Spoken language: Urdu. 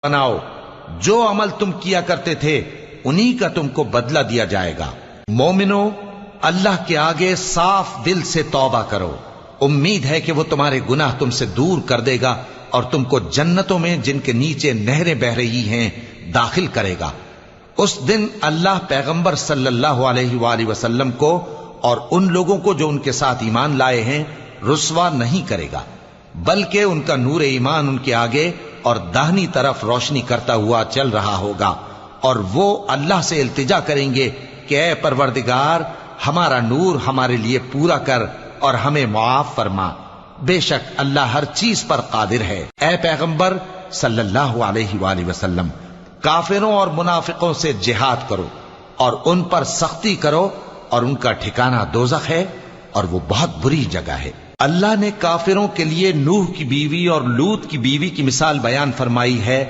بناؤ، جو عمل تم کیا کرتے تھے انہی کا تم کو بدلہ دیا جائے گا۔ مومنو، اللہ کے آگے صاف دل سے توبہ کرو، امید ہے کہ وہ تمہارے گناہ تم سے دور کر دے گا اور تم کو جنتوں میں جن کے نیچے نہریں بہ رہی ہیں داخل کرے گا۔ اس دن اللہ پیغمبر صلی اللہ علیہ وآلہ وسلم کو اور ان لوگوں کو جو ان کے ساتھ ایمان لائے ہیں رسوا نہیں کرے گا، بلکہ ان کا نور ایمان ان کے آگے اور داہنی طرف روشنی کرتا ہوا چل رہا ہوگا، اور وہ اللہ سے التجا کریں گے کہ اے پروردگار، ہمارا نور ہمارے لیے پورا کر اور ہمیں معاف فرما، بے شک اللہ ہر چیز پر قادر ہے۔ اے پیغمبر صلی اللہ علیہ وآلہ وسلم، کافروں اور منافقوں سے جہاد کرو اور ان پر سختی کرو، اور ان کا ٹھکانہ دوزخ ہے اور وہ بہت بری جگہ ہے۔ اللہ نے کافروں کے لیے نوح کی بیوی اور لوط کی بیوی کی مثال بیان فرمائی ہے